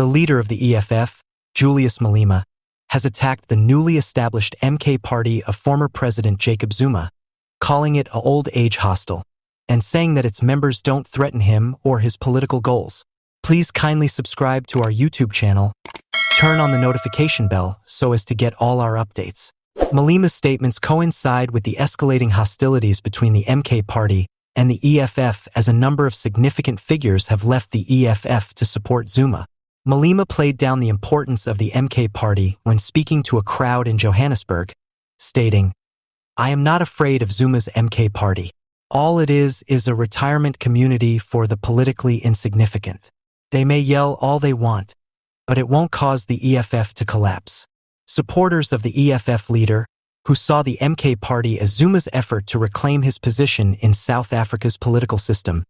The leader of the EFF, Julius Malema, has attacked the newly established MK party of former President Jacob Zuma, calling it a old age hostel, and saying that its members don't threaten him or his political goals. Please kindly subscribe to our YouTube channel, turn on the notification bell so as to get all our updates. Malema's statements coincide with the escalating hostilities between the MK party and the EFF, as a number of significant figures have left the EFF to support Zuma. Malema played down the importance of the MK party when speaking to a crowd in Johannesburg, stating, "I am not afraid of Zuma's MK party. All it is a retirement community for the politically insignificant. They may yell all they want, but it won't cause the EFF to collapse." Supporters of the EFF leader, who saw the MK party as Zuma's effort to reclaim his position in South Africa's political system,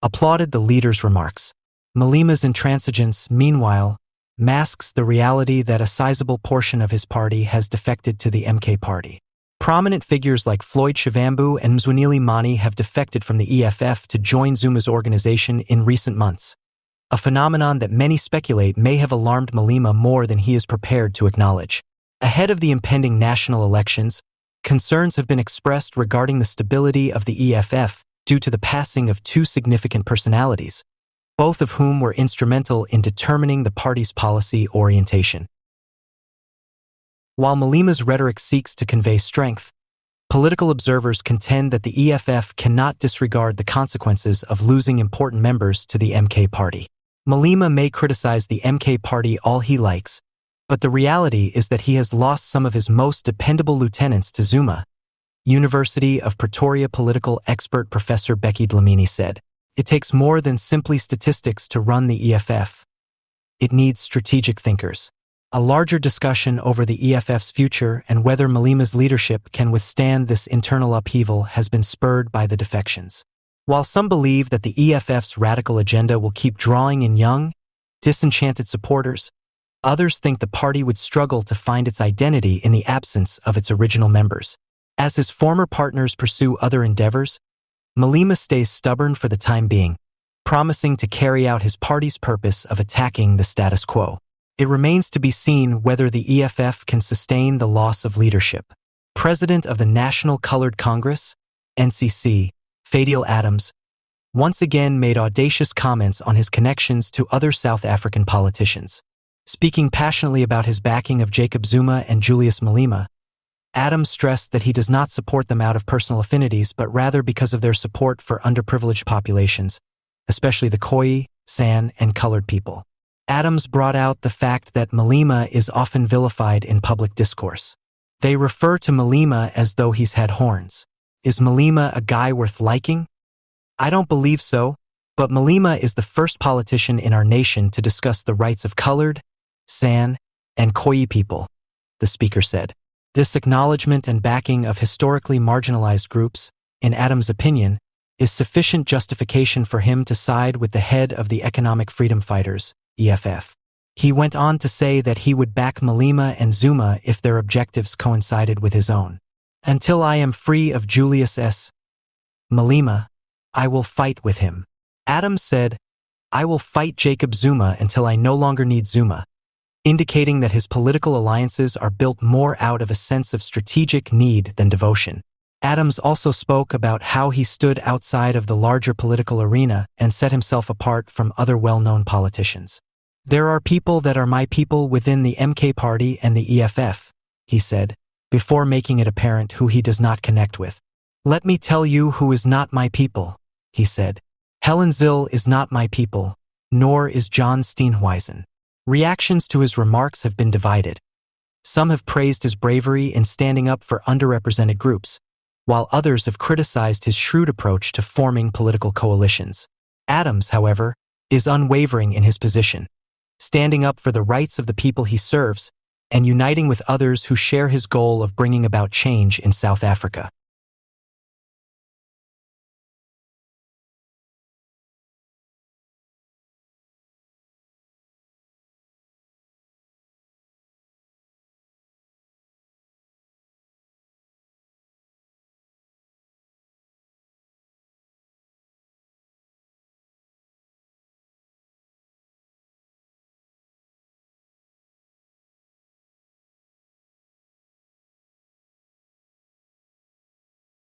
applauded the leader's remarks. Malema's intransigence, meanwhile, masks the reality that a sizable portion of his party has defected to the MK party. Prominent figures like Floyd, Shivambu, and Mzwanele Manyi have defected from the EFF to join Zuma's organization in recent months, a phenomenon that many speculate may have alarmed Malema more than he is prepared to acknowledge. Ahead of the impending national elections, concerns have been expressed regarding the stability of the EFF due to the passing of two significant personalities, both of whom were instrumental in determining the party's policy orientation. While Malema's rhetoric seeks to convey strength, political observers contend that the EFF cannot disregard the consequences of losing important members to the MK party. Malema may criticize the MK party all he likes, but the reality is that he has lost some of his most dependable lieutenants to Zuma. University of Pretoria political expert Professor Becky Dlamini said, "It takes more than simply statistics to run the EFF. It needs strategic thinkers." A larger discussion over the EFF's future and whether Malema's leadership can withstand this internal upheaval has been spurred by the defections. While some believe that the EFF's radical agenda will keep drawing in young, disenchanted supporters, others think the party would struggle to find its identity in the absence of its original members. As his former partners pursue other endeavors, Malema stays stubborn for the time being, promising to carry out his party's purpose of attacking the status quo. It remains to be seen whether the EFF can sustain the loss of leadership. President of the National Colored Congress, NCC, Fadiel Adams, once again made audacious comments on his connections to other South African politicians. Speaking passionately about his backing of Jacob Zuma and Julius Malema, Adams stressed that he does not support them out of personal affinities but rather because of their support for underprivileged populations, especially the Khoi, San, and colored people. Adams brought out the fact that Malema is often vilified in public discourse. They refer to Malema as though he's had horns. Is Malema a guy worth liking? I don't believe so, but Malema is the first politician in our nation to discuss the rights of colored, San, and Khoi people, the speaker said. This acknowledgement and backing of historically marginalized groups, in Adams' opinion, is sufficient justification for him to side with the head of the Economic Freedom Fighters, EFF. He went on to say that he would back Malema and Zuma if their objectives coincided with his own. "Until I am free of Julius Malema, I will fight with him." Adams said, "I will fight Jacob Zuma until I no longer need Zuma," indicating that his political alliances are built more out of a sense of strategic need than devotion. Adams also spoke about how he stood outside of the larger political arena and set himself apart from other well-known politicians. "There are people that are my people within the MK party and the EFF," he said, before making it apparent who he does not connect with. "Let me tell you who is not my people," he said. "Helen Zille is not my people, nor is John Steenhuisen." Reactions to his remarks have been divided. Some have praised his bravery in standing up for underrepresented groups, while others have criticized his shrewd approach to forming political coalitions. Adams, however, is unwavering in his position, standing up for the rights of the people he serves and uniting with others who share his goal of bringing about change in South Africa.